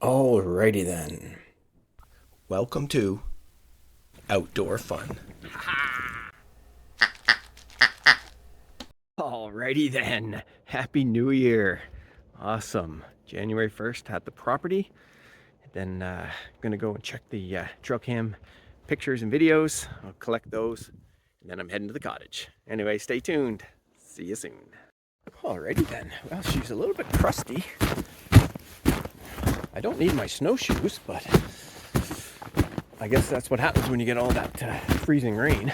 Alrighty then. Welcome to Outdoor Fun. Alrighty then. Happy New Year. Awesome. January 1st at the property. Then I'm gonna go and check the trail cam pictures and videos. I'll collect those. And then I'm heading to the cottage. Anyway, stay tuned. See you soon. Alrighty then. Well, she's a little bit crusty. I don't need my snowshoes, but I guess that's what happens when you get all that freezing rain.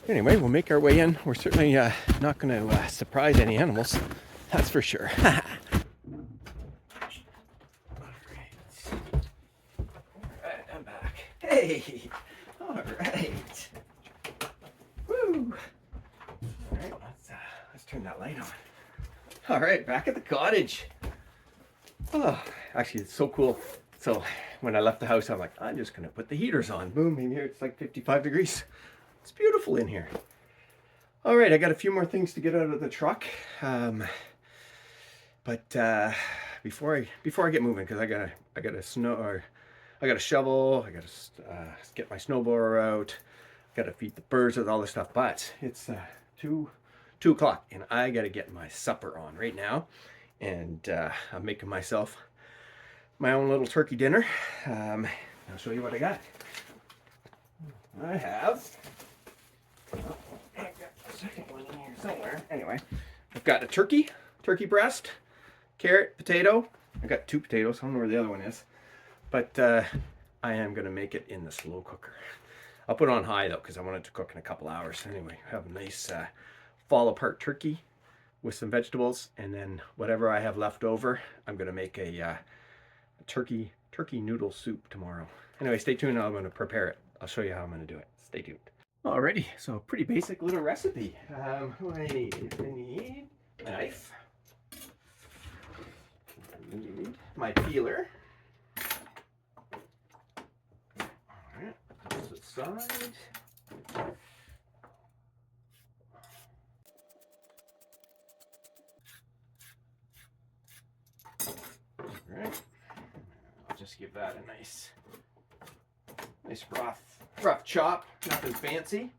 Anyway, we'll make our way in. We're certainly not going to surprise any animals, that's for sure. Alright, I'm back. Hey, alright. Woo! Alright, let's turn that light on. Alright, back at the cottage. Oh, actually, it's so cool. So when I left the house, I'm like, I'm just gonna put the heaters on. Boom, in here it's like 55 degrees. It's beautiful in here. All right, I got a few more things to get out of the truck. But before I get moving, because I got a shovel, I gotta get my snowblower out, gotta feed the birds with all this stuff. But it's 2 o'clock, and I gotta get my supper on right now. And I'm making myself my own little turkey dinner. I'll show you what I got. I have, I've got a second one in here somewhere. Anyway, I've got a turkey breast, carrot, potato. I got 2 potatoes. I don't know where the other one is. But I am going to make it in the slow cooker. I'll put it on high though, because I want it to cook in a couple hours. Anyway, have a nice fall apart turkey with some vegetables, and then whatever I have left over, I'm gonna make a turkey noodle soup tomorrow. Anyway, stay tuned. I'm gonna prepare it. I'll show you how I'm gonna do it. Stay tuned. Alrighty, so a pretty basic little recipe. What do I need? I need a knife. I need my peeler. Alright, put this aside. Alright, I'll just give that a nice rough chop, nothing fancy.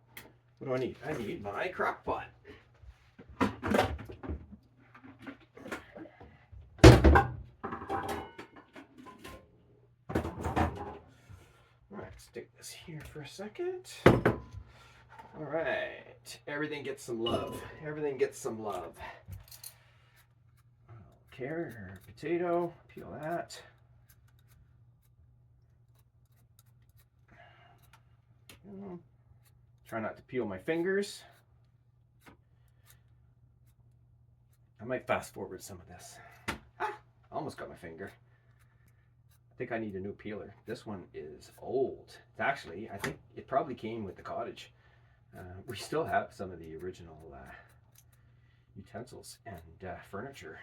What do I need? I need my crock pot. Alright, stick this here for a second. Alright, everything gets some love. Everything gets some love. Carrot or potato, peel that. Try not to peel my fingers. I might fast forward some of this. Almost got my finger. I think I need a new peeler. This one is old. It's actually, I think it probably came with the cottage. We still have some of the original utensils and furniture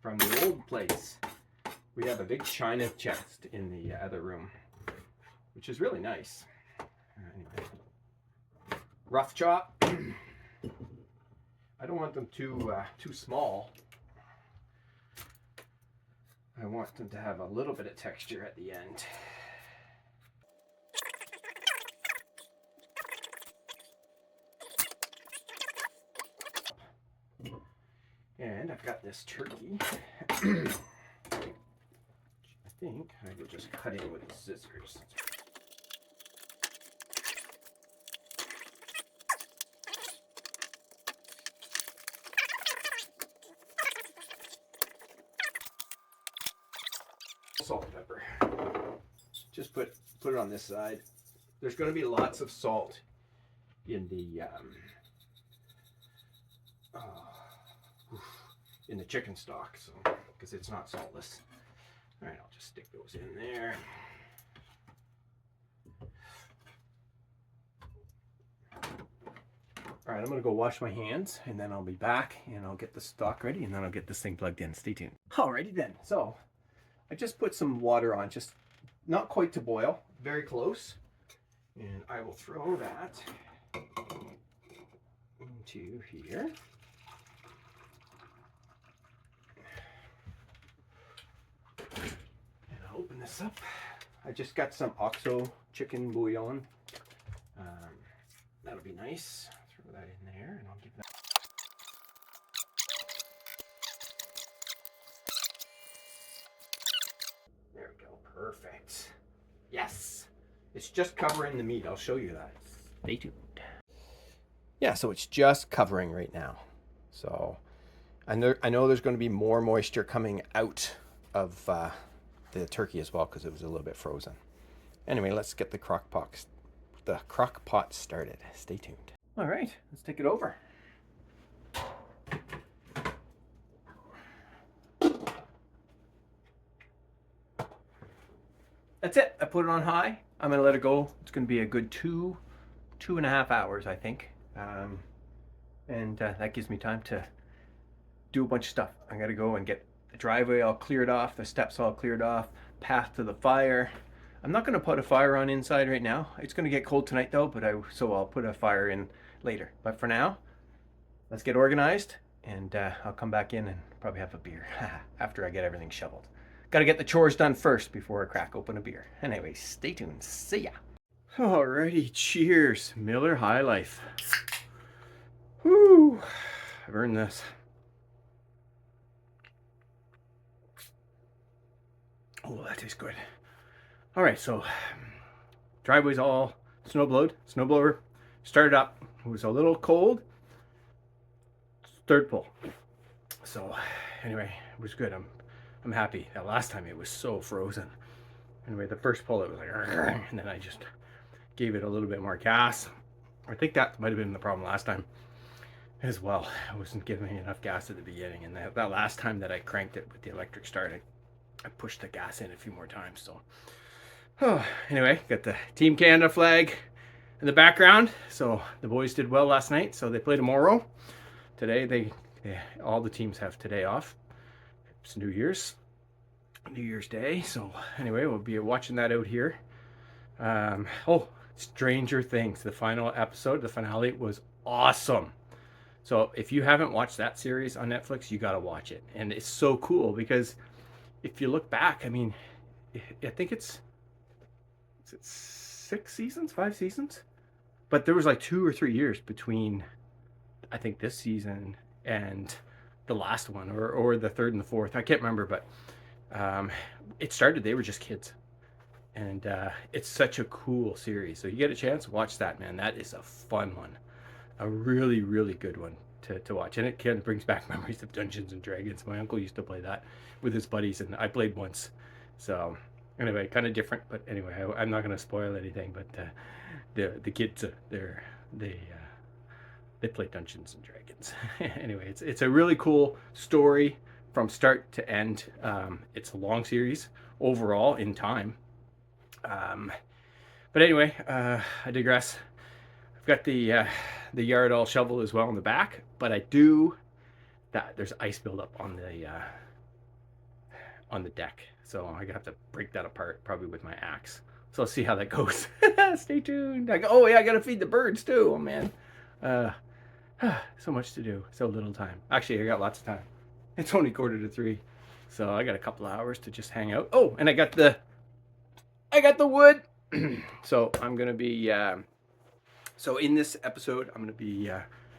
from the old place. We have a big china chest in the other room, which is really nice. Anyway, rough chop. I don't want them too small. I want them to have a little bit of texture at the end. And I've got this turkey. I think I could just cut it with the scissors. Salt and pepper. Just put it on this side. There's going to be lots of salt in the chicken stock, so because it's not saltless. All right, I'll just stick those in there. All right, I'm gonna go wash my hands, and then I'll be back, and I'll get the stock ready, and then I'll get this thing plugged in. Stay tuned. Alrighty then. So I just put some water on, just not quite to boil, very close, and I will throw that into here. this up. I just got some OXO chicken bouillon. That'll be nice. Throw that in there, and I'll give that. There we go. Perfect. Yes. It's just covering the meat. I'll show you that. Stay tuned. Yeah, so it's just covering right now. So I know there's going to be more moisture coming out of the turkey as well because it was a little bit frozen. Anyway, let's get the crock pot started. Stay tuned. All right, let's take it over. That's it. I put it on high. I'm gonna let it go. It's gonna be a good two and a half hours, I think. And that gives me time to do a bunch of stuff. I gotta go and get the driveway all cleared off, the steps all cleared off, path to the fire. I'm not gonna put a fire on inside right now. It's gonna get cold tonight though, so I'll put a fire in later. But for now, let's get organized, and I'll come back in and probably have a beer after I get everything shoveled. Gotta get the chores done first before I crack open a beer. Anyway, stay tuned. See ya. Alrighty, cheers. Miller High Life. Whoo! I've earned this. Oh, that tastes good. All right, so driveway's all snowblower started up. It was a little cold. Third pull. So anyway, it was good. I'm happy. That last time it was so frozen. Anyway, the first pull it was like, and then I just gave it a little bit more gas. I think that might have been the problem last time as well. I wasn't giving enough gas at the beginning, and that last time that I cranked it with the electric start, I pushed the gas in a few more times. So anyway, got the Team Canada flag in the background. So the boys did well last night, so they play tomorrow. Today all the teams have today off. It's New Year's Day. So anyway, we'll be watching that out here. Stranger Things, the final episode, the finale was awesome. So if you haven't watched that series on Netflix, you got to watch it. And it's so cool because if you look back, I mean, I think is it 6 seasons, 5 seasons? But there was like 2 or 3 years between, I think, this season and the last one, or the third and the fourth. I can't remember, but it started, they were just kids. And it's such a cool series. So you get a chance, watch that, man. That is a fun one. A really, really good one to watch. And it kind of brings back memories of Dungeons and Dragons. My uncle used to play that with his buddies, and I played once. So anyway, kind of different. But anyway, I'm not going to spoil anything. But the kids, they play Dungeons and Dragons. Anyway, it's a really cool story from start to end. It's a long series overall in time. But anyway, I digress. I've got the yard all shoveled as well in the back, but there's ice buildup on the deck, so I have to break that apart probably with my axe. So let's see how that goes. Stay tuned. I gotta feed the birds too. Oh man, so much to do, so little time. Actually, I got lots of time. It's only 2:45, so I got a couple of hours to just hang out. Oh, and I got the wood. So I'm gonna be so in this episode I'm gonna be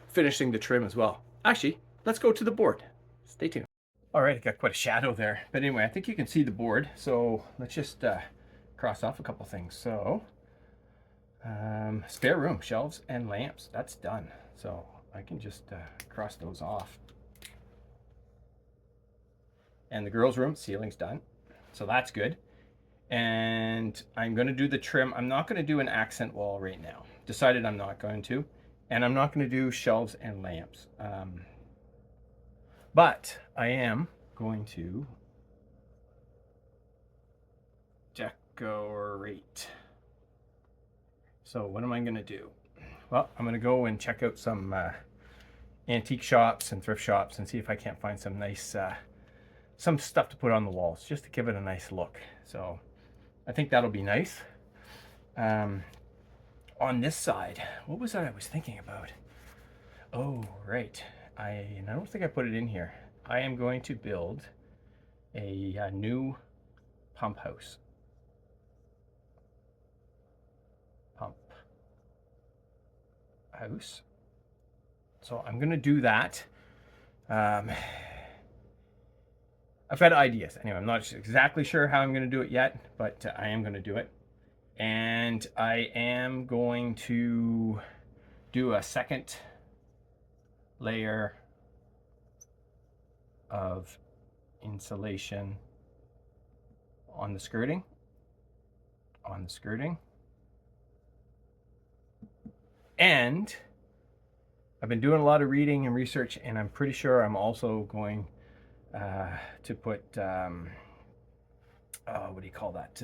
finishing the trim as well. Actually, let's go to the board. Stay tuned. All right, I got quite a shadow there, but anyway, I think you can see the board. So let's just cross off a couple things. So spare room, shelves and lamps, that's done. So I can just cross those off. And the girls' room, ceiling's done. So that's good. And I'm going to do the trim. I'm not going to do an accent wall right now. Decided I'm not going to. And I'm not going to do shelves and lamps. But I am going to decorate. So what am I going to do? Well, I'm going to go and check out some antique shops and thrift shops and see if I can't find some nice, some stuff to put on the walls just to give it a nice look. So I think that'll be nice. On this side, what was that I was thinking about? Oh, right. I don't think I put it in here. I am going to build a new pump house. house. So I'm gonna do that. I've got ideas. Anyway, I'm not exactly sure how I'm gonna do it yet, but I am gonna do it. And I am going to do a second layer of insulation on the skirting. And I've been doing a lot of reading and research, and I'm pretty sure I'm also going to put what do you call that?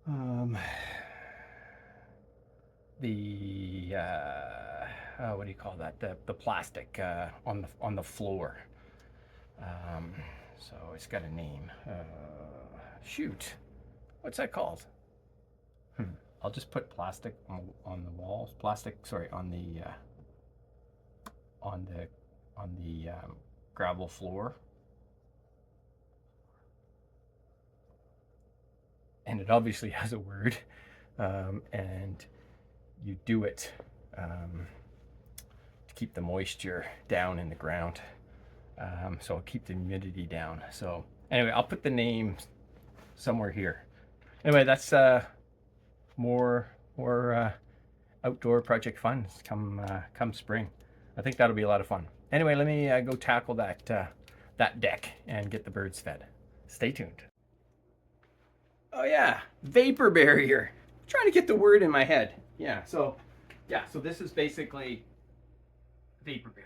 What do you call that? The plastic on the floor. So it's got a name. Shoot, what's that called? I'll just put plastic on the walls. Plastic, sorry, on the gravel floor. And it obviously has a word, and you do it to keep the moisture down in the ground. So I'll keep the humidity down. So anyway, I'll put the name somewhere here. Anyway, that's more outdoor project fun come spring. I think that'll be a lot of fun. Anyway, let me go tackle that deck and get the birds fed. Stay tuned. Oh yeah, vapor barrier. I'm trying to get the word in my head. So this is basically vapor barrier.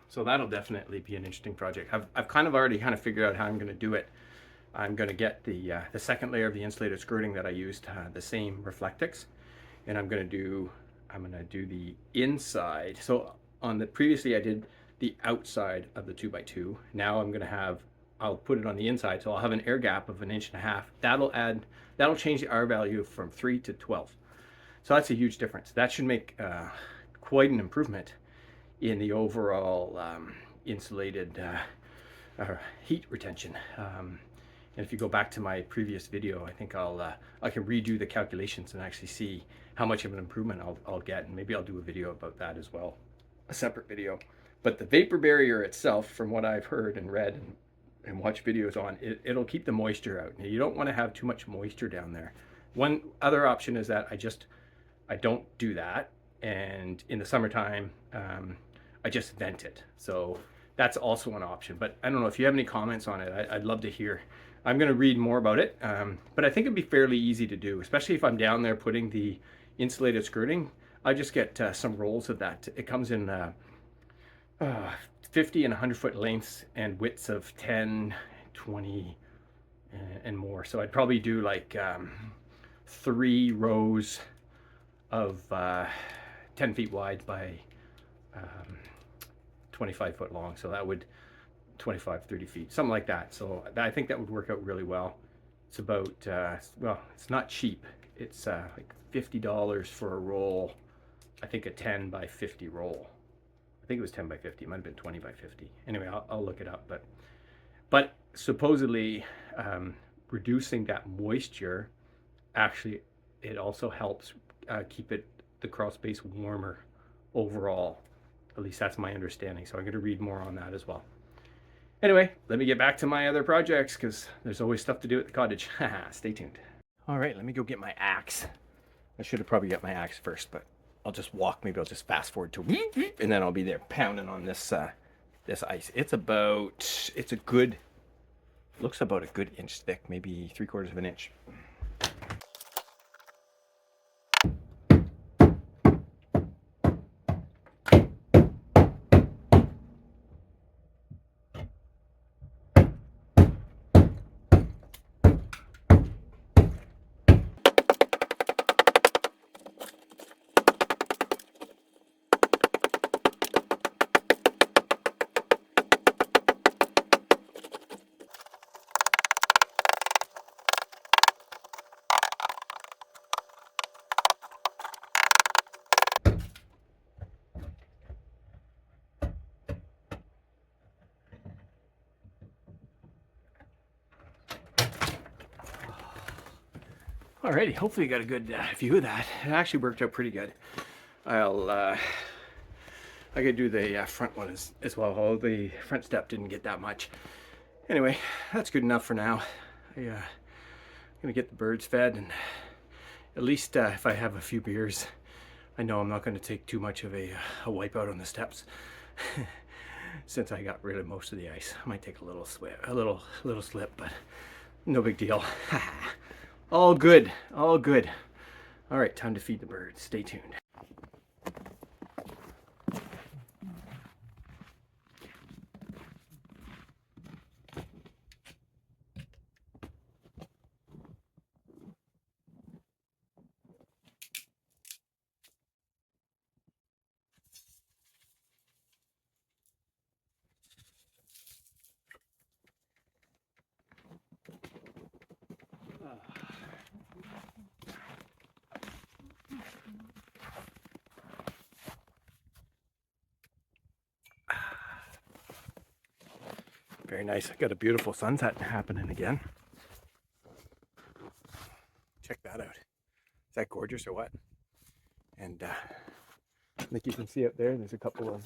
So that'll definitely be an interesting project. I've kind of already figured out how I'm going to do it. I'm going to get the second layer of the insulated skirting that I used, the same Reflectix, and I'm going to do the inside. So on the previously I did the outside of the 2x2. Now I'll put it on the inside, so I'll have an air gap of 1.5 inches. That'll change the R value from 3 to 12. So that's a huge difference. That should make quite an improvement in the overall insulated heat retention. And if you go back to my previous video, I think I can redo the calculations and actually see how much of an improvement I'll get, and maybe I'll do a video about that as well, a separate video. But the vapor barrier itself, from what I've heard and read and watched videos on, it'll keep the moisture out. Now, you don't want to have too much moisture down there. One other option is that I don't do that, and in the summertime I just vent it. So that's also an option. But I don't know if you have any comments on it. I'd love to hear. I'm going to read more about it, but I think it'd be fairly easy to do, especially if I'm down there putting the insulated skirting. I just get some rolls of that. It comes in 50 and 100-foot lengths and widths of 10, 20, and more. So I'd probably do like 3 rows of 10 feet wide by 25 foot long. So that would 25, 30 feet, something like that. So I think that would work out really well. It's about, well, it's not cheap. It's like $50 for a roll. I think a 10 by 50 roll. I think it was 10 by 50. It might have been 20 by 50. Anyway, I'll look it up. But supposedly reducing that moisture, actually, it also helps keep the crawl space warmer overall. At least that's my understanding. So I'm going to read more on that as well. Anyway, let me get back to my other projects because there's always stuff to do at the cottage. Stay tuned. All right, let me go get my axe. I should have probably got my axe first, but I'll just walk. Maybe I'll just fast forward to, and then I'll be there pounding on this this ice. Looks about a good inch thick, maybe 3/4 of an inch. Alrighty, hopefully you got a good view of that. It actually worked out pretty good. I could do the front one as well. Although the front step didn't get that much. Anyway, that's good enough for now. I'm gonna get the birds fed, and at least if I have a few beers, I know I'm not going to take too much of a wipeout on the steps. Since I got rid of most of the ice, I might take a little slip, but no big deal. All good, all good. All right, time to feed the birds. Stay tuned. Very nice. I got a beautiful sunset happening again. Check that out. Is that gorgeous or what? And like you can see out there, there's a couple of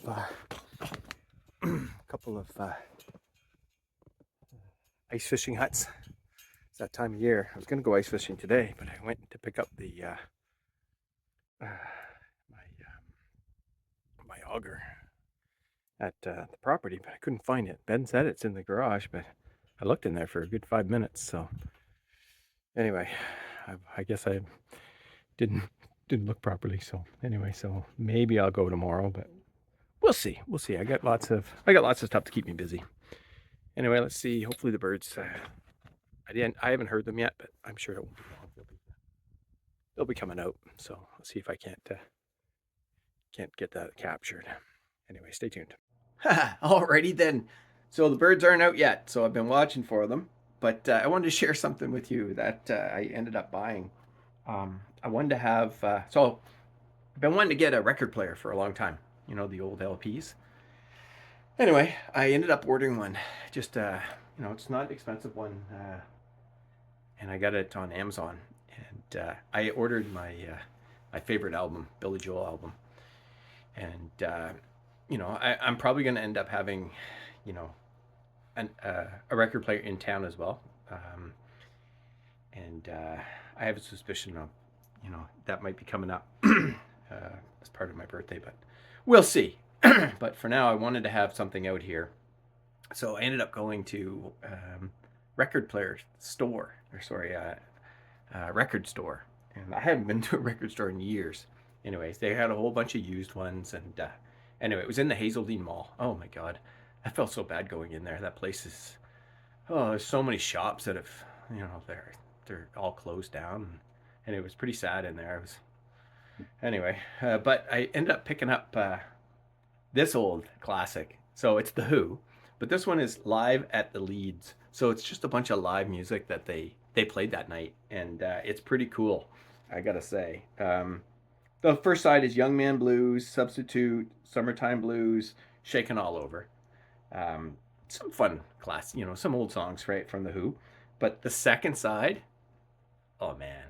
ice fishing huts. It's that time of year. I was going to go ice fishing today, but I went to pick up the my auger at the property, but I couldn't find it. Ben said it's in the garage, but I looked in there for a good 5 minutes. So anyway, I guess I didn't look properly. So anyway, so maybe I'll go tomorrow, but we'll see. We'll see. I got lots of stuff to keep me busy. Anyway, let's see. Hopefully the birds. I haven't heard them yet, but I'm sure it won't be long. They'll be coming out. So I'll see if I can't get that captured. Anyway, stay tuned. Alrighty then. So the birds aren't out yet, so I've been watching for them. But I wanted to share something with you that I ended up buying. I wanted to have, so I've been wanting to get a record player for a long time. You know, the old LPs. Anyway, I ended up ordering one. Just, it's not an expensive one. And I got it on Amazon. And I ordered my favorite album, Billy Joel album. And, I'm probably going to end up having, a record player in town as well. And I have a suspicion of, that might be coming up as part of my birthday, but we'll see. But for now, I wanted to have something out here. So I ended up going to record store. And I haven't been to a record store in years. Anyways, they had a whole bunch of used ones. And anyway, it was in the Hazeldean Mall. Oh my God. I felt so bad going in there. That place is, there's so many shops that have, they're all closed down. And it was pretty sad in there. But I ended up picking up this old classic. So it's The Who, but this one is Live at the Leeds. So it's just a bunch of live music that they played that night. And it's pretty cool, I gotta say. The first side is Young Man Blues, Substitute, Summertime Blues, Shakin' All Over. Some fun class, some old songs, right, from The Who. But the second side, oh man,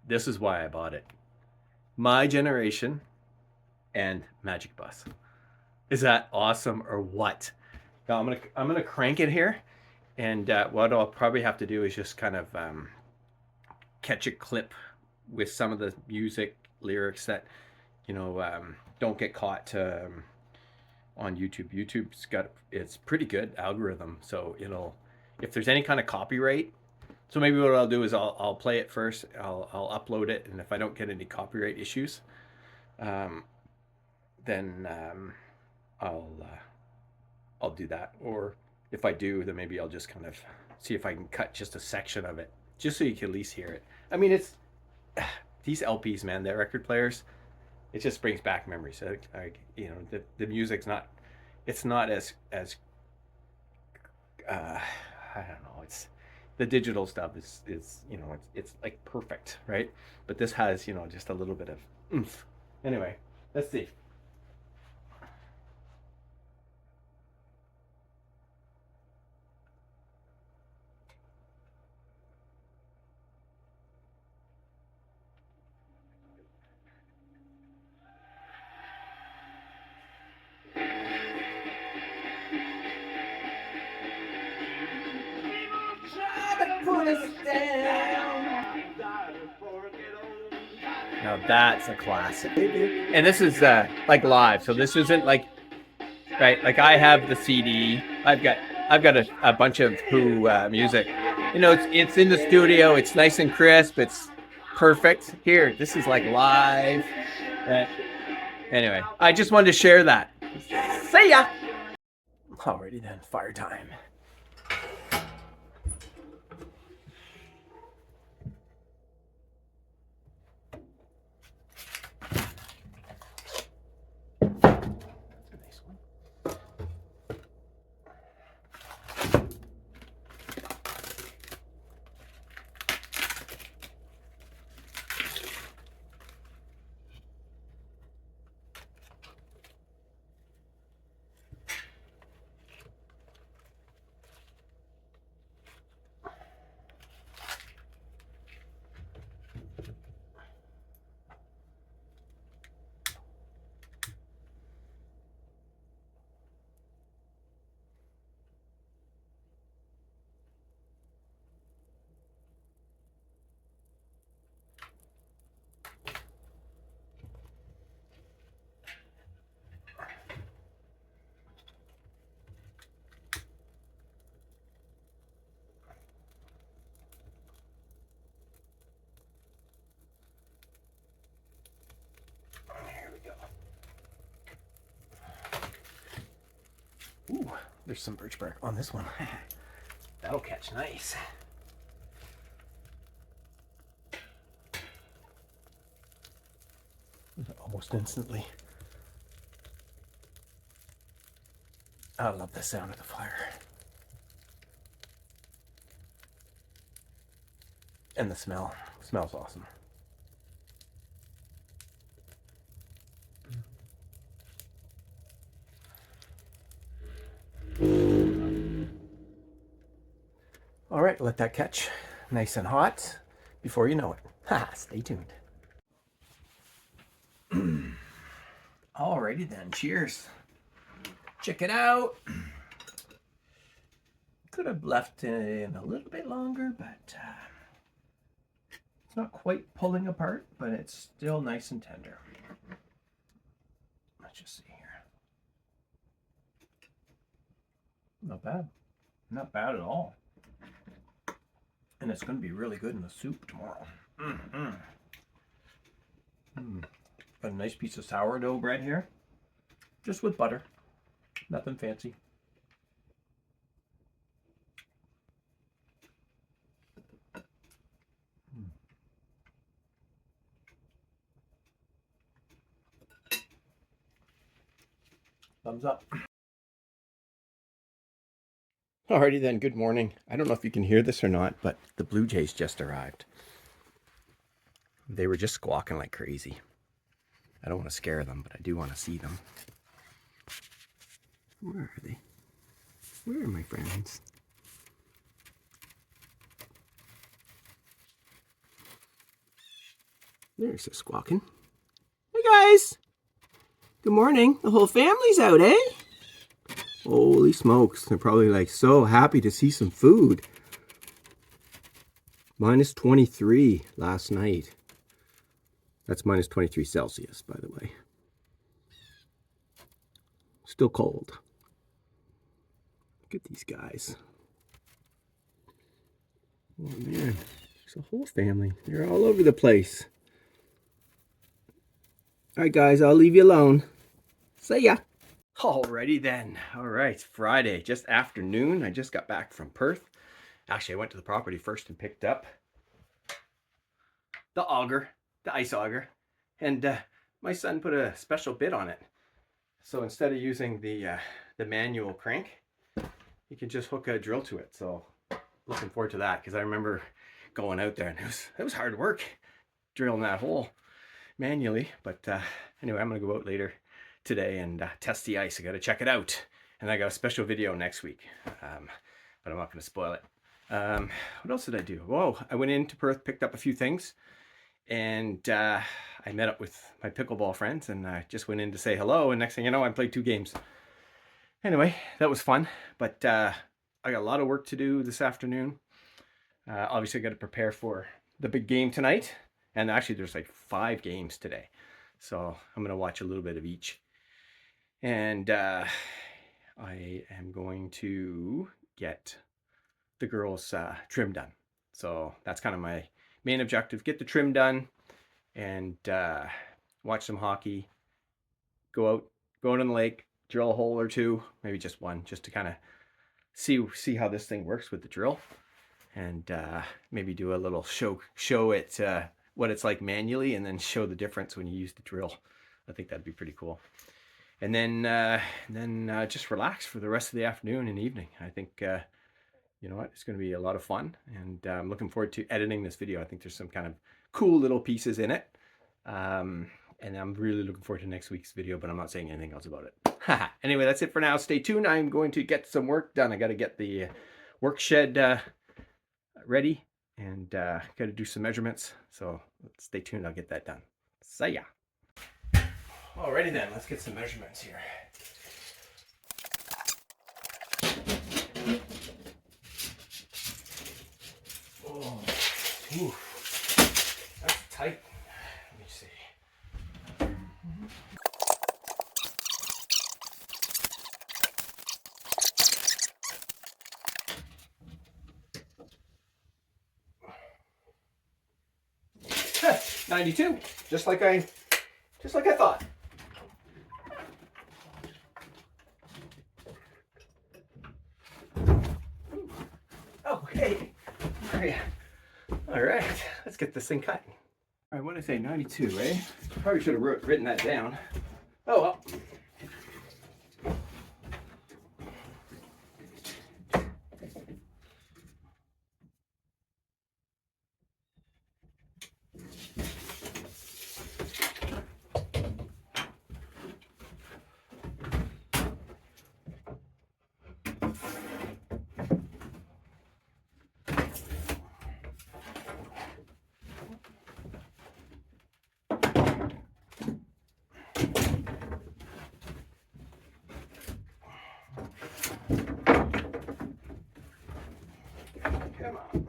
this is why I bought it. My Generation and Magic Bus. Is that awesome or what? Now I'm gonna crank it here, and what I'll probably have to do is just kind of catch a clip with some of the music lyrics that don't get caught on YouTube. It's pretty good algorithm, so if there's any kind of copyright. So maybe what I'll do is I'll play it first. I'll upload it, and if I don't get any copyright issues, then I'll do that. Or if I do, then maybe I'll just kind of see if I can cut just a section of it, just so you can at least hear it. I mean, it's these LPs, man. They're record players. It just brings back memories. The music's not. It's not as I don't know. It's the digital stuff is it's like perfect, right? But this has just a little bit of oomph. Anyway, let's see. us down. Now that's a classic. And this is like live, so this isn't like, right, like I have the CD. I've got a bunch of Who music. You know, it's in the studio. It's nice and crisp. It's perfect. Here, this is like live. Anyway, I just wanted to share that. See ya. Alrighty then, fire time. Ooh, there's some birch bark on this one. That'll catch nice. Almost instantly. I love the sound of the fire. And the smell. It smells awesome. All right, let that catch nice and hot before you know it. Ha, stay tuned. Alrighty then, cheers. Check it out. Could have left in a little bit longer, but it's not quite pulling apart, but it's still nice and tender. Let's just see here. Not bad. Not bad at all. And it's going to be really good in the soup tomorrow. Got a nice piece of sourdough bread here. Just with butter. Nothing fancy. Thumbs up. Alrighty then, good morning. I don't know if you can hear this or not, but the Blue Jays just arrived. They were just squawking like crazy. I don't want to scare them, but I do want to see them. Where are they? Where are my friends? There's the squawking. Hey guys! Good morning. The whole family's out, eh? Holy smokes. They're probably like so happy to see some food. Minus 23 last night. That's minus 23 Celsius, by the way. Still cold. Look at these guys. Oh man, there's a whole family. They're all over the place. All right, guys, I'll leave you alone. See ya. Alrighty then. All right, Friday, just afternoon. I just got back from Perth. Actually, I went to the property first and picked up the auger, the ice auger, and my son put a special bit on it. So instead of using the manual crank, you can just hook a drill to it. So looking forward to that, because I remember going out there and it was hard work drilling that hole manually. But anyway, I'm gonna go out later today and test the ice. I got to check it out, and I got a special video next week, but I'm not going to spoil it. What else did I do? Whoa, I went into Perth, picked up a few things, and I met up with my pickleball friends, and I just went in to say hello, and next thing you know, I played 2 games. Anyway, that was fun, but I got a lot of work to do this afternoon. Obviously, I got to prepare for the big game tonight. And actually, there's like 5 games today. So I'm going to watch a little bit of each. And I am going to get the girls' trim done. So that's kind of my main objective. Get the trim done and watch some hockey. Go out on the lake, drill a hole or two, maybe just one, just to kind of see how this thing works with the drill. And maybe do a little show it what it's like manually, and then show the difference when you use the drill. I think that'd be pretty cool. And then just relax for the rest of the afternoon and evening. I think you know what, it's going to be a lot of fun, and I'm looking forward to editing this video. I think there's some kind of cool little pieces in it, and I'm really looking forward to next week's video, but I'm not saying anything else about it. Anyway, that's it for now. Stay tuned. I'm going to get some work done. I got to get the work shed ready, and got to do some measurements. So stay tuned. I'll get that done. See ya. Alrighty then, let's get some measurements here. Oh, ooh, that's tight. Let me see. Mm-hmm. 92, just like I thought. Okay. All right, let's get this thing cut. All right, what did I say, 92, eh? Probably should have written that down. Oh well. Come on.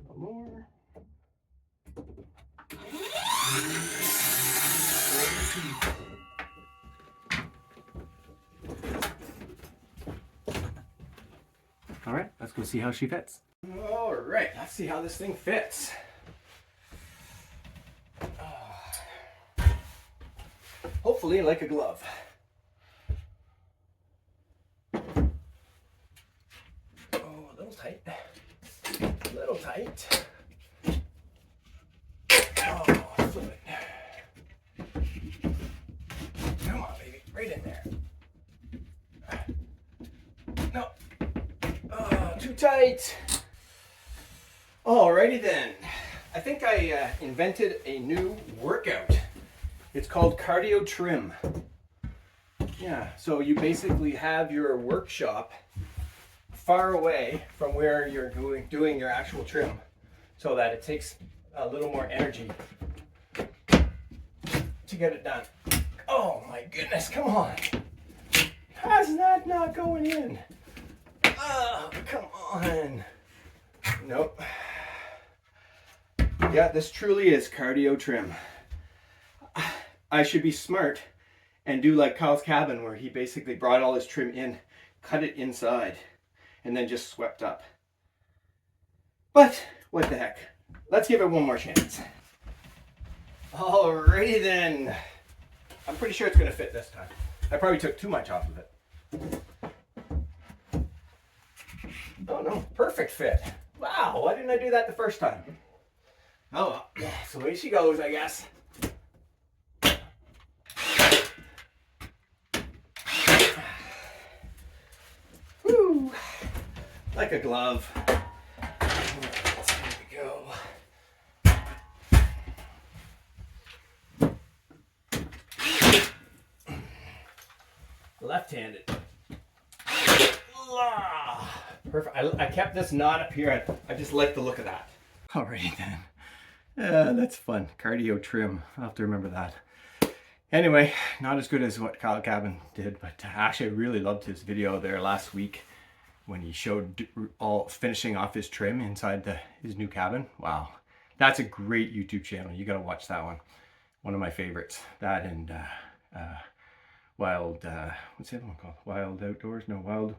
One more. All right, let's go see how she fits. All right, let's see how this thing fits. Hopefully like a glove. Oh, a little tight. A little tight. Oh, flip it. Come on, baby, right in there. No. Oh, too tight. Alrighty then. I think I invented a new workout. It's called cardio trim. Yeah, so you basically have your workshop far away from where you're doing your actual trim, so that it takes a little more energy to get it done. Oh my goodness, come on. How's that not going in? Oh, come on. Nope. Yeah, this truly is cardio trim. I should be smart and do like Kyle's cabin, where he basically brought all his trim in, cut it inside, and then just swept up. But what the heck? Let's give it one more chance. Alrighty then. I'm pretty sure it's gonna fit this time. I probably took too much off of it. Oh no, perfect fit. Wow, why didn't I do that the first time? Oh well, so away she goes, I guess. Woo! Like a glove. There we go. Left-handed. Perfect. I kept this knot up here. I just like the look of that. Alrighty then. That's fun. Cardio trim. I'll have to remember that. Anyway, not as good as what Kyle Cabin did, but actually I really loved his video there last week. when he showed all finishing off his trim inside his new cabin. Wow, that's a great YouTube channel. You gotta watch that one. One of my favorites. That and Wild, what's the other one called? Wild Outdoors? No, Wild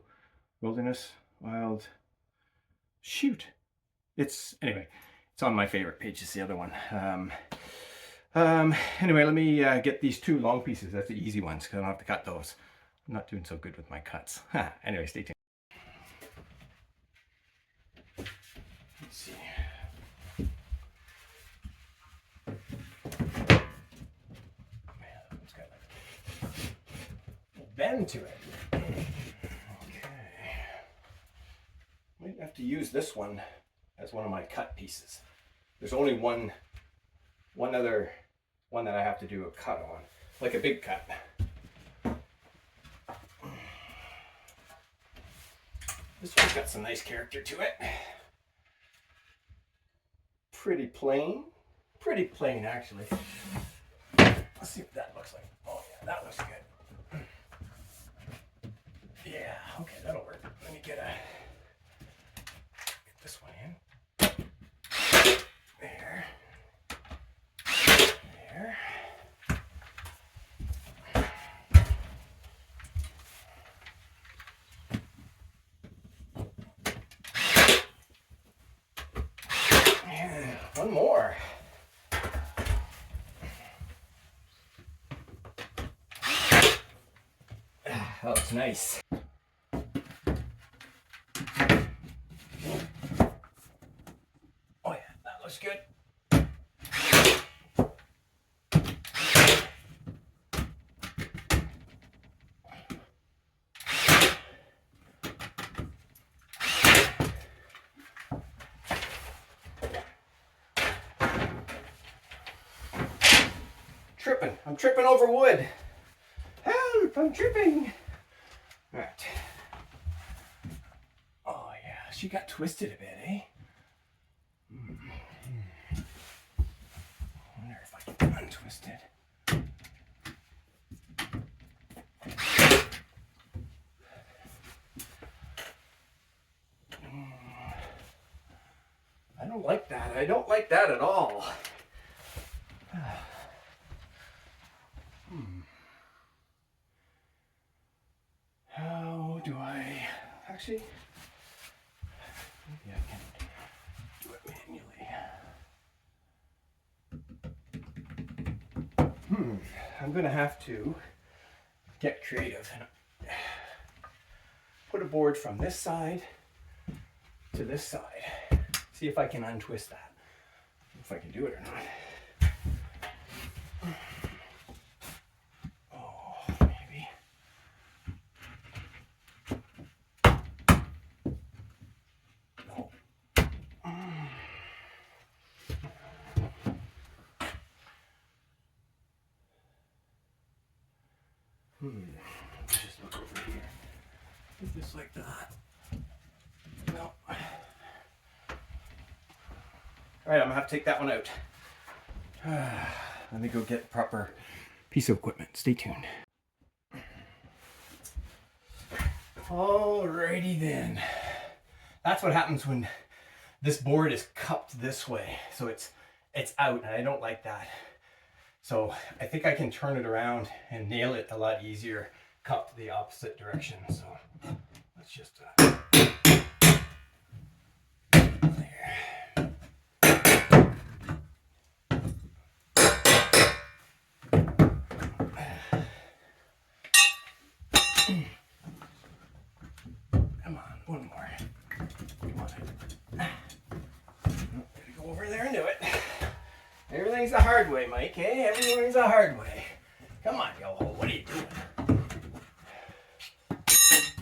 Wilderness? Wild, shoot. Anyway, it's on my favorite page. It's the other one. Anyway, let me get these 2 long pieces. That's the easy ones because I don't have to cut those. I'm not doing so good with my cuts. Anyway, stay tuned. Let's see. Man, that one's got like a bend to it. Okay. Might have to use this one as one of my cut pieces. There's only one other one that I have to do a cut on, like a big cut. This one's got some nice character to it. Pretty plain actually. Let's see what that looks like. Oh yeah, that looks good. Yeah, okay, that'll work. Let me get this one in. There. There. And one more. That looks nice. Oh yeah, that looks good. I'm tripping over wood. Help, I'm tripping. All right. Oh yeah, she got twisted a bit, eh? I wonder if I can untwist it. I don't like that. I don't like that at all. How do I actually? Maybe I can do it manually. I'm gonna have to get creative and put a board from this side to this side. See if I can untwist that. If I can do it or not. Let's just look over here. Just like that. No. All right, I'm gonna have to take that one out. Let me go get a proper piece of equipment. Stay tuned. Alrighty then. That's what happens when this board is cupped this way. So it's out, and I don't like that. So I think I can turn it around and nail it a lot easier, cupped the opposite direction. So let's just there. Come on, one more. Come on. Gotta go over there and do it. Everything's the hard way, Mike, eh? Everything's the hard way. Come on, yo, what are you doing?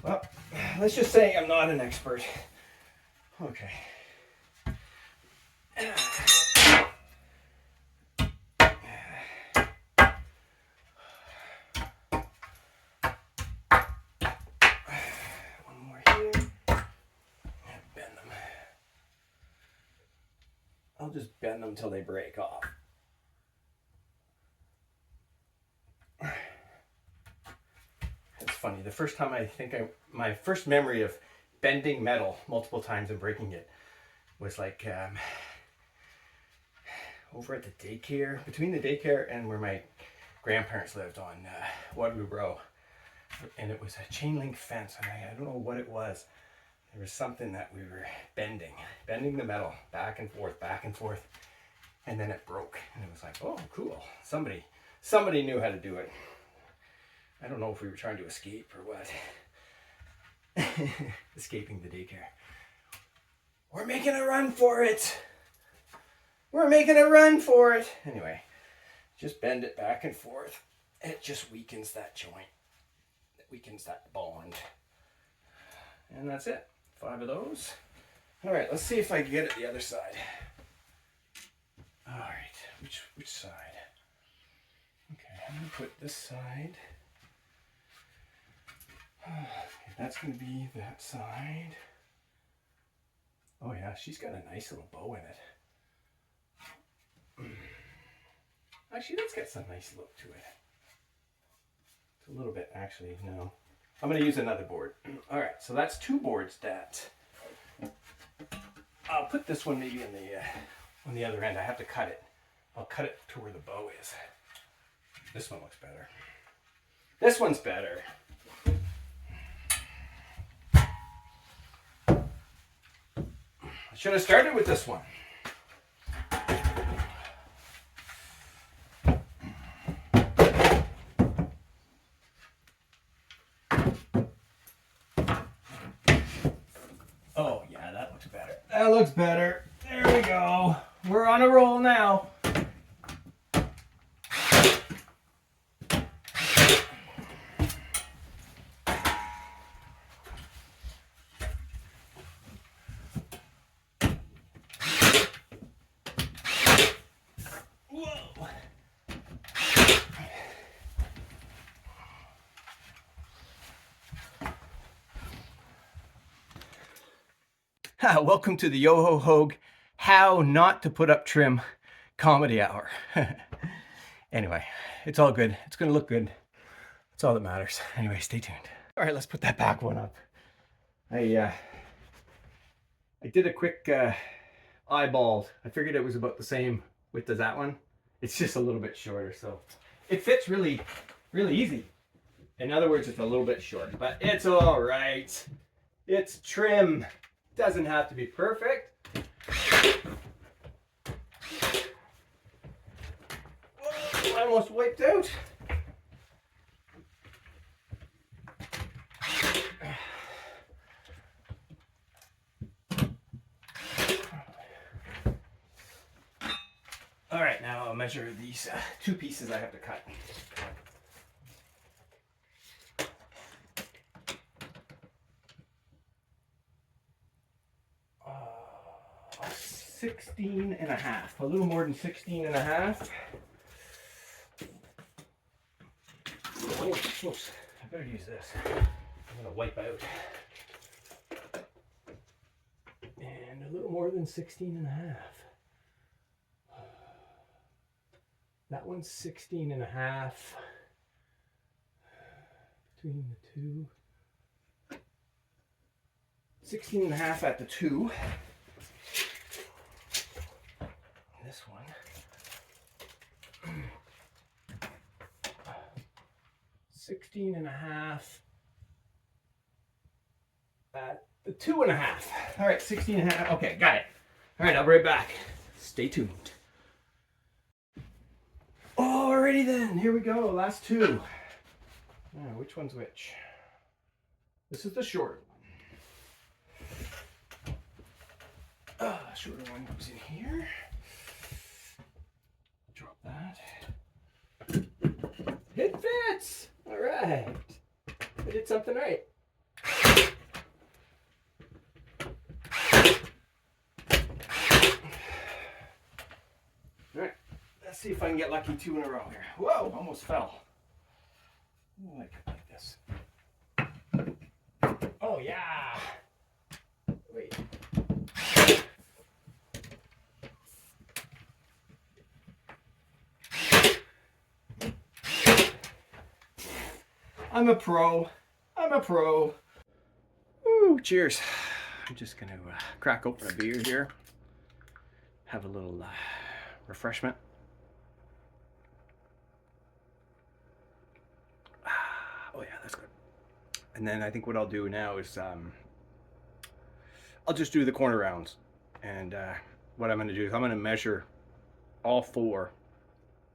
Well, let's just say I'm not an expert. Okay. One more here. And bend them. I'll just bend them till they break off. It's funny, the first time my first memory of bending metal multiple times and breaking it. It was like over at the daycare, between the daycare and where my grandparents lived on Waterloo Row. And it was a chain link fence, and I don't know what it was. There was something that we were bending the metal back and forth, and then it broke. And it was like, oh, cool. Somebody knew how to do it. I don't know if we were trying to escape or what. Escaping the daycare. We're making a run for it. Anyway, just bend it back and forth. It just weakens that joint. It weakens that bond. And that's it. 5 of those. All right, let's see if I can get it the other side. All right, which side? Okay, I'm gonna put this side. Okay, that's gonna be that side. Oh yeah, she's got a nice little bow in it. Actually, that's got some nice look to it. It's a little bit, actually, no. I'm going to use another board. All right, so that's 2 boards that. I'll put this one maybe on the other end. I have to cut it. I'll cut it to where the bow is. This one looks better. This one's better. I should have started with this one. Oh yeah, that looks better. That looks better. There we go. We're on a roll now. Welcome to the Yo-Ho-Hogue How Not to Put Up Trim Comedy Hour. Anyway, it's all good. It's going to look good. That's all that matters. Anyway, stay tuned. All right, let's put that back one up. I did a quick eyeball. I figured it was about the same width as that one. It's just a little bit shorter, so it fits really, really easy. In other words, it's a little bit short, but it's all right. It's trim. Doesn't have to be perfect. Whoa, I almost wiped out. All right, now I'll measure these 2 pieces I have to cut. 16 and a half, a little more than 16 and a half. Oh, whoops. I better use this. I'm gonna wipe out. And a little more than 16 and a half. That one's 16 and a half. Between the 2. 16 and a half at the 2. This one. 16 and a half at the 2 and a half. All right, 16 and a half. Okay, got it. All right, I'll be right back. Stay tuned. Alrighty then, here we go. Last 2. Which one's which? This is the short one. Shorter one goes in here. Drop that. It fits! All right. I did something right. All right. Let's see if I can get lucky 2 in a row here. Whoa, almost fell. Ooh, I could like this. Oh, yeah. Wait. I'm a pro. Woo. Woo, cheers. I'm just gonna crack open a beer here. Have a little refreshment. Oh yeah, that's good. And then I think what I'll do now is I'll just do the corner rounds. And what I'm gonna do is I'm gonna measure all 4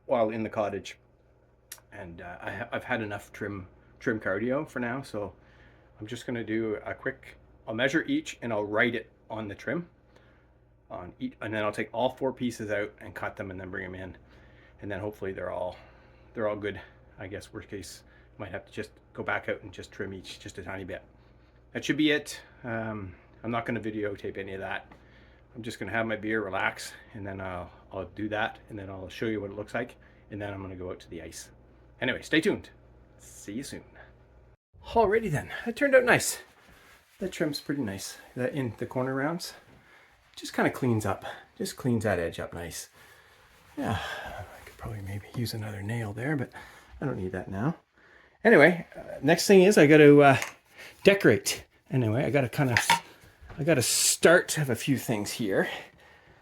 while in the cottage. And I've had enough trim cardio for now, so I'm just gonna do a quick, I'll measure each and I'll write it on the trim on each, and then I'll take all 4 pieces out and cut them and then bring them in, and then hopefully they're all good. I guess worst case might have to just go back out and just trim each just a tiny bit. That should be it. I'm not going to videotape any of that. I'm just going to have my beer, relax, and then I'll do that, and then I'll show you what it looks like, and then I'm going to go out to the ice. Anyway, stay tuned. See you soon. Alrighty then, that turned out nice. That trim's pretty nice. That in the corner rounds just kind of cleans up, just cleans that edge up nice. Yeah, I could probably maybe use another nail there, but I don't need that now. Anyway, next thing is I got to decorate. Anyway, I got to start of a few things here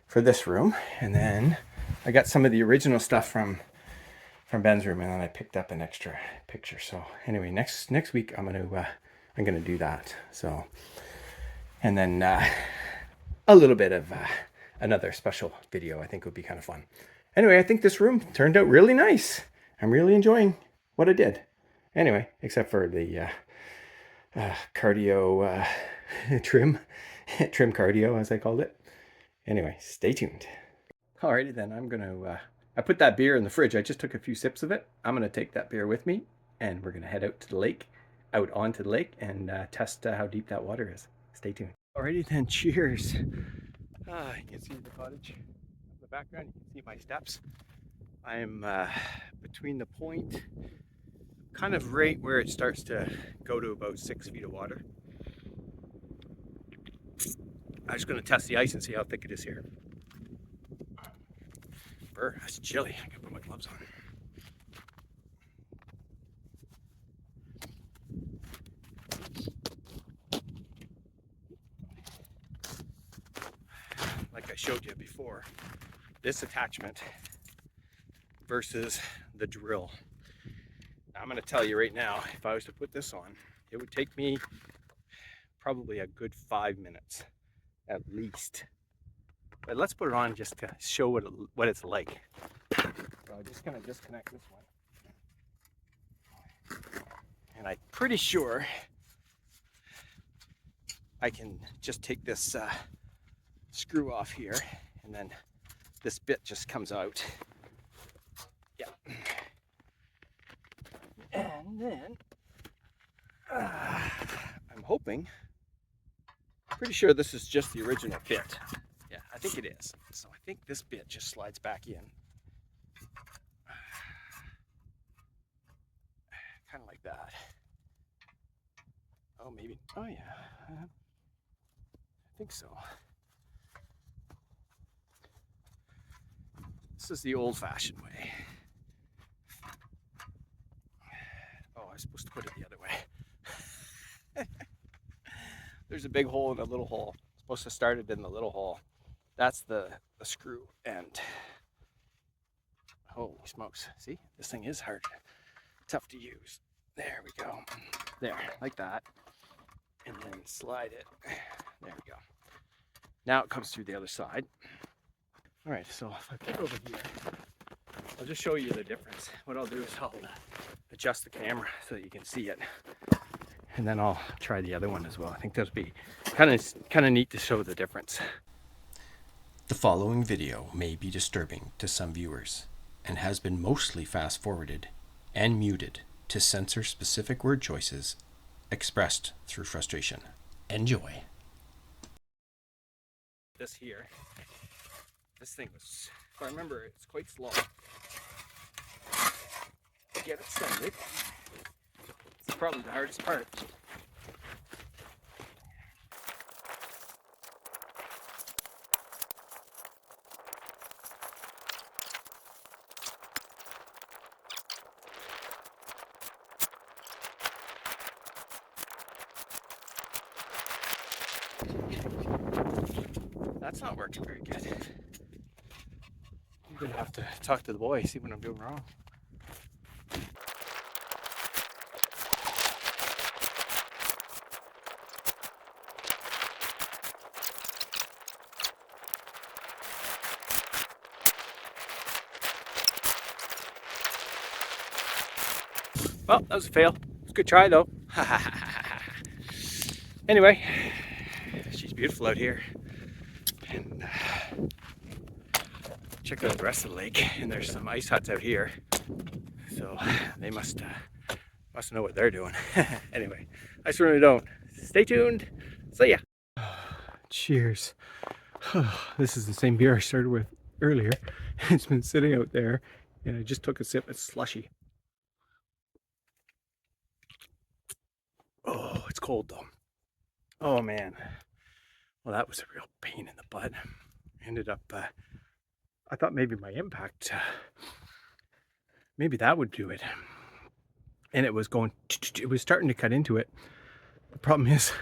for this room, and then I got some of the original stuff from Ben's room, and then I picked up an extra picture. So anyway, next week I'm gonna do that. So, and then a little bit of another special video I think would be kind of fun. Anyway, I think this room turned out really nice. I'm really enjoying what I did. Anyway, except for the cardio trim cardio, as I called it. Anyway, stay tuned. Alrighty then, I'm gonna I put that beer in the fridge. I just took a few sips of it. I'm gonna take that beer with me, and we're gonna head out onto the lake, and test how deep that water is. Stay tuned. Alrighty then, cheers. You can see the cottage in the background. You can see my steps. I'm between the point, kind of right where it starts to go to about 6 feet of water. I'm just going to test the ice and see how thick it is here. Brr, that's chilly. I gotta put my gloves on. Like I showed you before, this attachment versus the drill. Now, I'm going to tell you right now, if I was to put this on, it would take me probably a good 5 minutes at least. But let's put it on just to show what it's like. So I'm just going to disconnect this one. And I'm pretty sure I can just take this screw off here, and then this bit just comes out. Yeah. And then I'm hoping, pretty sure this is just the original bit. Yeah, I think it is. So I think this bit just slides back in. Kind of like that. Oh, maybe. Oh, yeah. I think so. This is the old-fashioned way. Oh, I was supposed to put it the other way. There's a big hole and a little hole. I'm supposed to start it in the little hole. That's the screw end. Holy smokes. See, this thing is hard. Tough to use. There we go. There, like that. And then slide it. There we go. Now it comes through the other side. All right, so if I put over here, I'll just show you the difference. What I'll do is I'll adjust the camera so that you can see it. And then I'll try the other one as well. I think that'll be kind of neat to show the difference. The following video may be disturbing to some viewers and has been mostly fast forwarded and muted to censor specific word choices expressed through frustration. Enjoy. This here, this thing was, if I remember, it's quite slow. Get it started. It's probably the hardest part. That's not working very good. I'm gonna have to talk to the boy, see what I'm doing wrong. Well, that was a fail. It's a good try though. Anyway, she's beautiful out here. And check out the rest of the lake. And there's some ice huts out here. So they must know what they're doing. Anyway, I certainly don't. Stay tuned. See ya. Cheers. This is the same beer I started with earlier. It's been sitting out there and I just took a sip. It's slushy. Oh, it's cold though. Oh man. Well, that was a real pain in the butt. Ended up, I thought maybe my impact, maybe that would do it. And it was it was starting to cut into it. The problem is,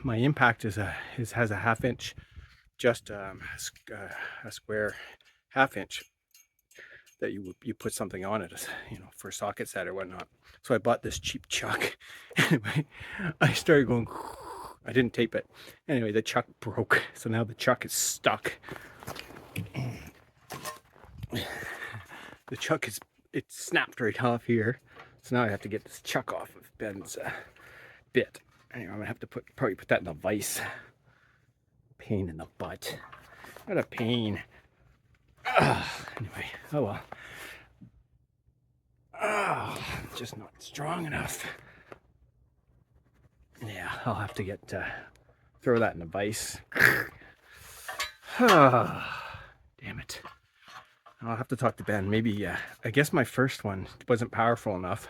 my impact has a 1/2 inch, just a square 1/2 inch that you put something on it, for a socket set or whatnot. So I bought this cheap chuck. Anyway, I started going. I didn't tape it. Anyway, the chuck broke, so now the chuck is stuck. The chuck it snapped right off here, so now I have to get this chuck off of Ben's bit. Anyway, I'm gonna have to probably put that in a vise. Pain in the butt. What a pain. Anyway, oh well. Just not strong enough. Yeah, I'll have to get throw that in a vise. Damn it. I'll have to talk to Ben. Maybe I guess my first one wasn't powerful enough.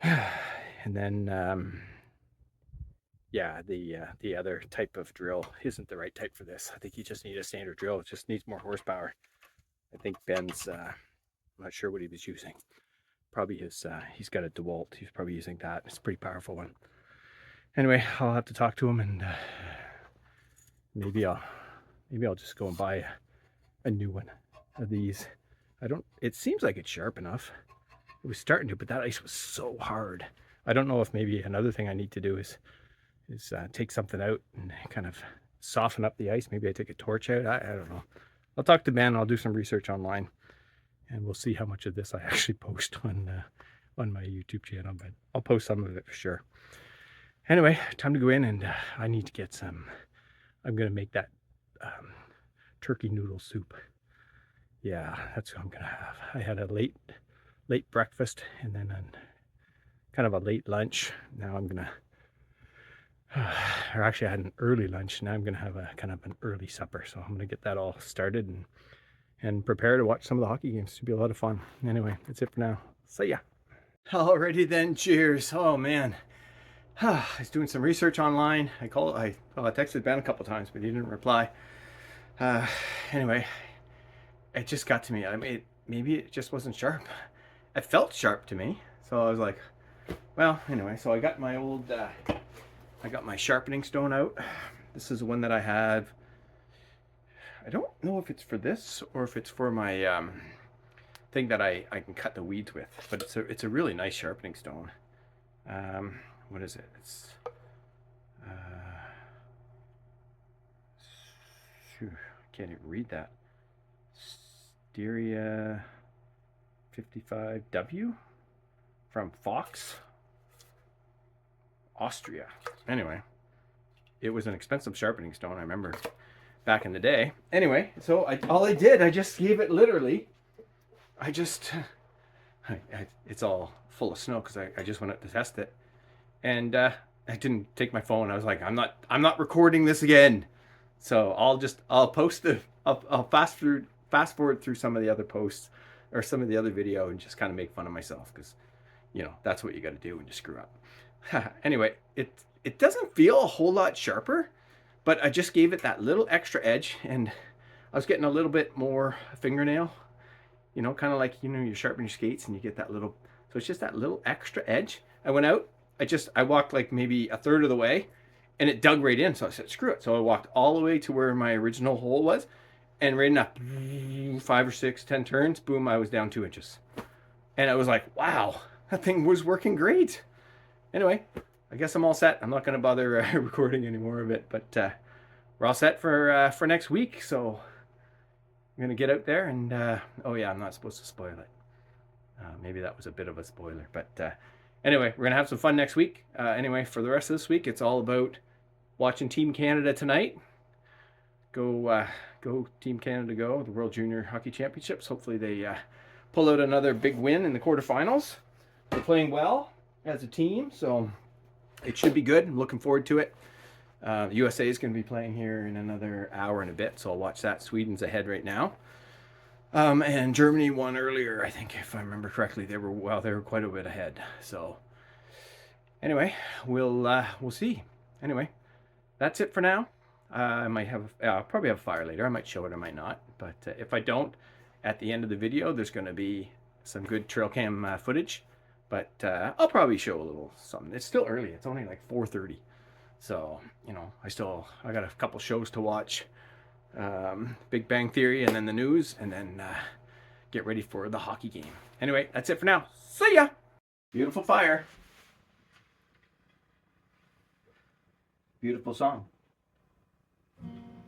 And then yeah, the other type of drill isn't the right type for this. I think you just need a standard drill. It just needs more horsepower. I think Ben's I'm not sure what he was using. Probably his he's got a DeWalt. He's probably using that. It's a pretty powerful one. Anyway, I'll have to talk to him, and maybe I'll just go and buy a new one of these. It seems like it's sharp enough. It was starting to, but that ice was so hard. I don't know if maybe another thing I need to do is take something out and kind of soften up the ice. Maybe I take a torch out. I don't know. I'll talk to Ben. I'll do some research online, and we'll see how much of this I actually post on my YouTube channel. But I'll post some of it for sure. Anyway, time to go in, and I need to get some. I'm gonna make that turkey noodle soup. Yeah, that's what I'm gonna have. I had a late breakfast and then kind of a late lunch. Now I'm gonna, or actually I had an early lunch. Now I'm gonna have a kind of an early supper. So I'm gonna get that all started and prepare to watch some of the hockey games. It should be a lot of fun. Anyway, that's it for now. See ya. Alrighty then, cheers. Oh man. I was doing some research online. I texted Ben a couple times, but he didn't reply. Anyway, it just got to me. I mean, maybe it just wasn't sharp. It felt sharp to me, so I was like, well, anyway. So I got my old, I got my sharpening stone out. This is the one that I have. I don't know if it's for this or if it's for my thing that I can cut the weeds with, but it's a really nice sharpening stone. What is it? It's I can't even read that. Styria 55W from Fox, Austria. Anyway, it was an expensive sharpening stone, I remember back in the day. Anyway, so all I did, I just gave it literally. It's all full of snow because I just went out to test it. And I didn't take my phone. I was like, I'm not recording this again. So I'll post I'll fast forward through some of the other posts or some of the other video and just kind of make fun of myself because, that's what you got to do when you screw up. Anyway, it doesn't feel a whole lot sharper, but I just gave it that little extra edge, and I was getting a little bit more fingernail, kind of like, you sharpen your skates and you get that little, so it's just that little extra edge. I went out. I walked like maybe a third of the way, and it dug right in. So I said, screw it. So I walked all the way to where my original hole was, and right enough, 5 or 6, 10 turns, boom, I was down 2 inches. And I was like, wow, that thing was working great. Anyway, I guess I'm all set. I'm not going to bother recording any more of it, but we're all set for next week. So I'm going to get out there and, oh yeah, I'm not supposed to spoil it. Maybe that was a bit of a spoiler, but anyway, we're going to have some fun next week. Anyway, for the rest of this week, it's all about watching Team Canada tonight. Go Team Canada, go, the World Junior Hockey Championships. Hopefully they pull out another big win in the quarterfinals. They're playing well as a team, so it should be good. I'm looking forward to it. The USA is going to be playing here in another hour and a bit, so I'll watch that. Sweden's ahead right now. And Germany won earlier, I think, if I remember correctly. They were quite a bit ahead. So anyway, we'll see. Anyway, that's it for now. I might have, I'll probably have a fire later. I might show it, I might not. But if I don't, at the end of the video, there's going to be some good trail cam footage. But I'll probably show a little something. It's still early. It's only like 4:30. So, you know, I got a couple shows to watch. Big Bang Theory and then the news, and then get ready for the hockey game. Anyway, that's it for now. See ya! Beautiful fire. Beautiful song.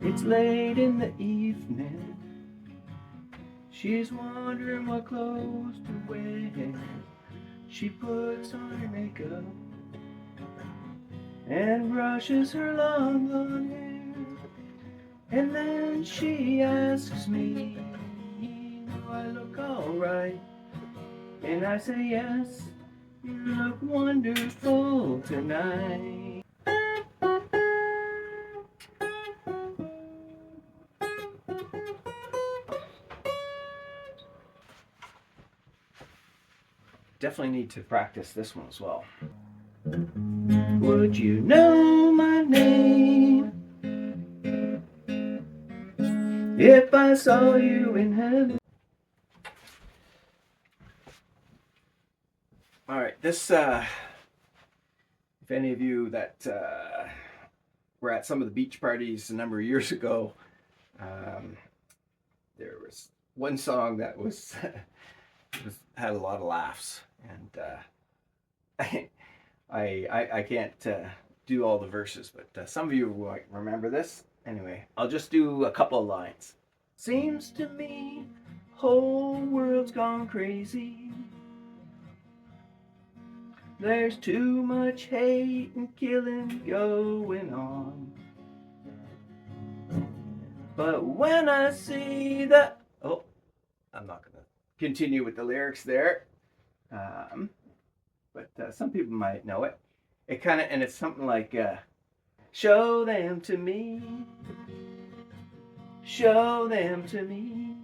It's late in the evening. She's wondering what clothes to wear. She puts on her makeup and brushes her long blonde hair. And then she asks me, do I look alright? And I say yes, you look wonderful tonight. Definitely need to practice this one as well. Would you know my name if I saw you in heaven? All right, this, if any of you that were at some of the beach parties a number of years ago, there was one song that was, had a lot of laughs, and I can't do all the verses, but some of you might remember this. Anyway, I'll just do a couple of lines. Seems to me, whole world's gone crazy. There's too much hate and killing going on. But when I see the... Oh, I'm not going to continue with the lyrics there. But some people might know it. It kind of, and it's something like, show them to me. Show them to me.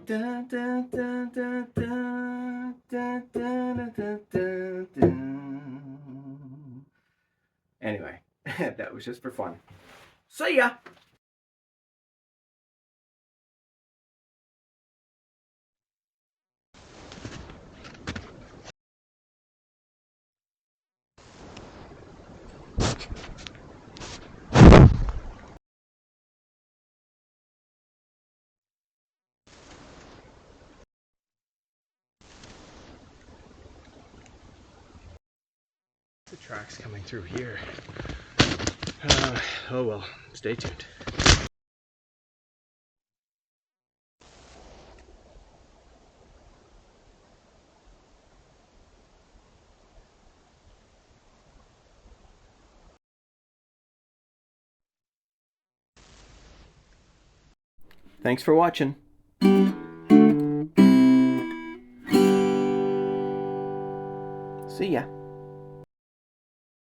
Dun, dun, dun, dun, dun, dun, dun, dun, dun, dun. Anyway, that was just for fun. See ya! The tracks coming through here. Oh well, stay tuned. Thanks for watching. See ya.